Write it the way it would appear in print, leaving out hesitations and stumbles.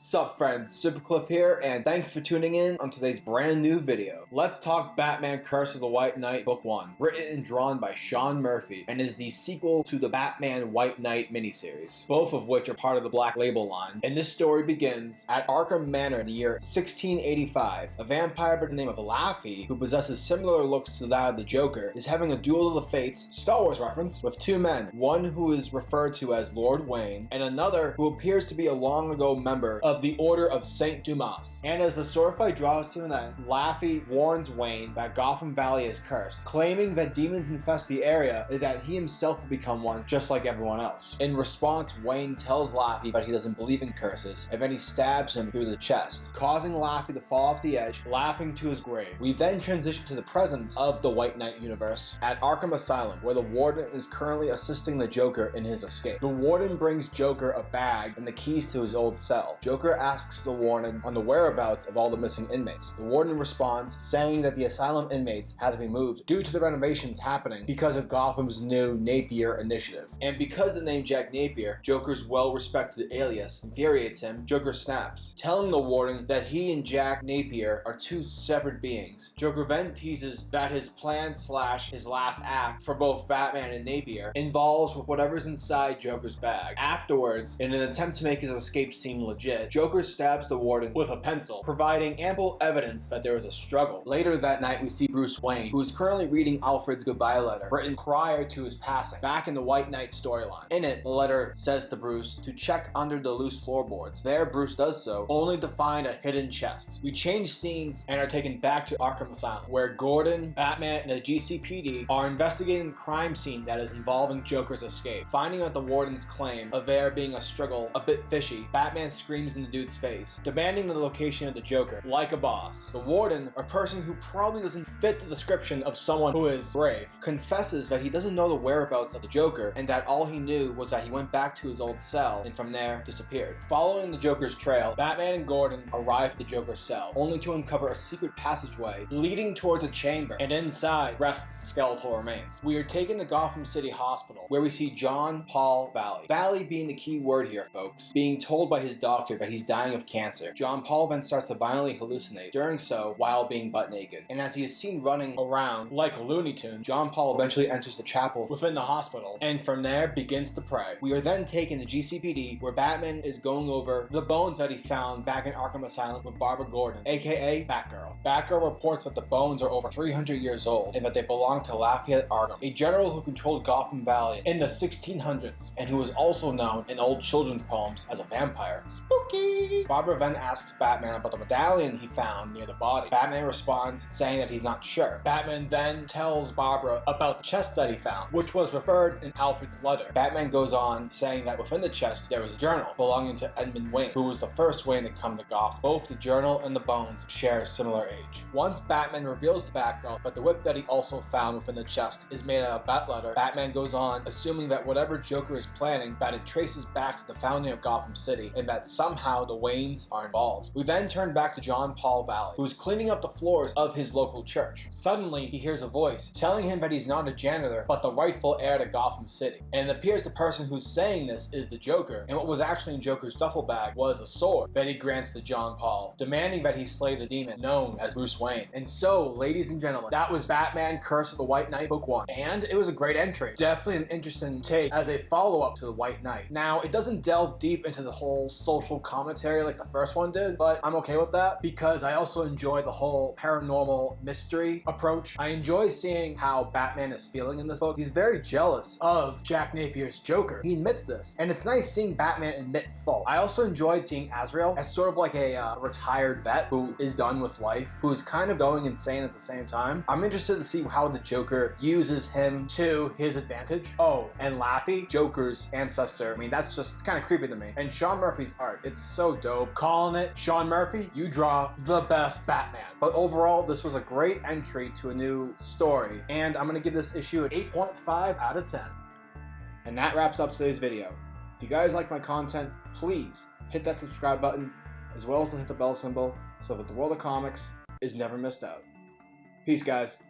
Sup friends, SuperCliff here, and thanks for tuning in on today's brand new video. Let's talk Batman Curse of the White Knight Book 1, written and drawn by Sean Murphy, and is the sequel to the Batman White Knight miniseries, both of which are part of the Black Label line. And this story begins at Arkham Manor in the year 1685. A vampire by the name of Laffy, who possesses similar looks to that of the Joker, is having a duel of the fates, Star Wars reference, with two men, one who is referred to as Lord Wayne, and another who appears to be a long ago member of the Order of Saint Dumas. And as the sword fight draws to an end, Laffy warns Wayne that Gotham Valley is cursed, claiming that demons infest the area and that he himself will become one just like everyone else. In response, Wayne tells Laffy that he doesn't believe in curses, and then he stabs him through the chest, causing Laffy to fall off the edge, laughing to his grave. We then transition to the present of the White Knight universe at Arkham Asylum, where the Warden is currently assisting the Joker in his escape. The Warden brings Joker a bag and the keys to his old cell. Joker asks the Warden on the whereabouts of all the missing inmates. The Warden responds, saying that the asylum inmates had to be moved due to the renovations happening because of Gotham's new Napier initiative. And because the name Jack Napier, Joker's well-respected alias, infuriates him, Joker snaps, telling the Warden that he and Jack Napier are two separate beings. Joker then teases that his plan / his last act for both Batman and Napier involves with whatever's inside Joker's bag. Afterwards, in an attempt to make his escape seem legit, Joker stabs the Warden with a pencil, providing ample evidence that there was a struggle. Later that night, we see Bruce Wayne, who is currently reading Alfred's goodbye letter, written prior to his passing, back in the White Knight storyline. In it, the letter says to Bruce to check under the loose floorboards. There, Bruce does so, only to find a hidden chest. We change scenes and are taken back to Arkham Asylum, where Gordon, Batman, and the GCPD are investigating the crime scene that is involving Joker's escape. Finding out the Warden's claim of there being a struggle a bit fishy, Batman screams in the dude's face, demanding the location of the Joker, like a boss. The Warden, a person who probably doesn't fit the description of someone who is brave, confesses that he doesn't know the whereabouts of the Joker, and that all he knew was that he went back to his old cell and from there disappeared. Following the Joker's trail, Batman and Gordon arrive at the Joker's cell, only to uncover a secret passageway leading towards a chamber, and inside rests skeletal remains. We are taken to Gotham City Hospital, where we see John Paul Valley. Valley being the key word here, folks, being told by his doctor that he's dying of cancer. John Paul then starts to violently hallucinate, doing so while being butt naked. And as he is seen running around like a Looney Tune, John Paul eventually enters the chapel within the hospital, and from there begins to pray. We are then taken to GCPD, where Batman is going over the bones that he found back in Arkham Asylum with Barbara Gordon, aka Batgirl. Batgirl reports that the bones are over 300 years old, and that they belong to Lafayette Arkham, a general who controlled Gotham Valley in the 1600s, and who was also known in old children's poems as a vampire. Spooky! Barbara then asks Batman about the medallion he found near the body. Batman responds, saying that he's not sure. Batman then tells Barbara about the chest that he found, which was referred in Alfred's letter. Batman goes on, saying that within the chest there was a journal belonging to Edmund Wayne, who was the first Wayne to come to Gotham. Both the journal and the bones share a similar age. Once Batman reveals to Batgirl that the whip that he also found within the chest is made out of bat leather, Batman goes on, assuming that whatever Joker is planning, that it traces back to the founding of Gotham City, and that somehow the Waynes are involved. We then turn back to John Paul Valley, who is cleaning up the floors of his local church. Suddenly, he hears a voice telling him that he's not a janitor, but the rightful heir to Gotham City. And it appears the person who's saying this is the Joker, and what was actually in Joker's duffel bag was a sword that he grants to John Paul, demanding that he slay the demon known as Bruce Wayne. And so, ladies and gentlemen, that was Batman Curse of the White Knight Book 1, and it was a great entry. Definitely an interesting take as a follow-up to the White Knight. Now, it doesn't delve deep into the whole social commentary like the first one did, but I'm okay with that because I also enjoy the whole paranormal mystery approach. I enjoy seeing how Batman is feeling in this book. He's very jealous of Jack Napier's Joker. He admits this, and it's nice seeing Batman admit fault. I also enjoyed seeing Azrael as sort of like a retired vet who is done with life, who is kind of going insane at the same time. I'm interested to see how the Joker uses him to his advantage. Oh, and Laffy, Joker's ancestor. I mean, that's just, it's kind of creepy to me. And Sean Murphy's art, it's so dope. Calling it, Sean Murphy, you draw the best Batman. But overall, this was a great entry to a new story, and I'm gonna give this issue an 8.5 out of 10. And that wraps up today's video. If you guys like my content, please hit that subscribe button, as well as hit the bell symbol, so that the world of comics is never missed out. Peace, guys.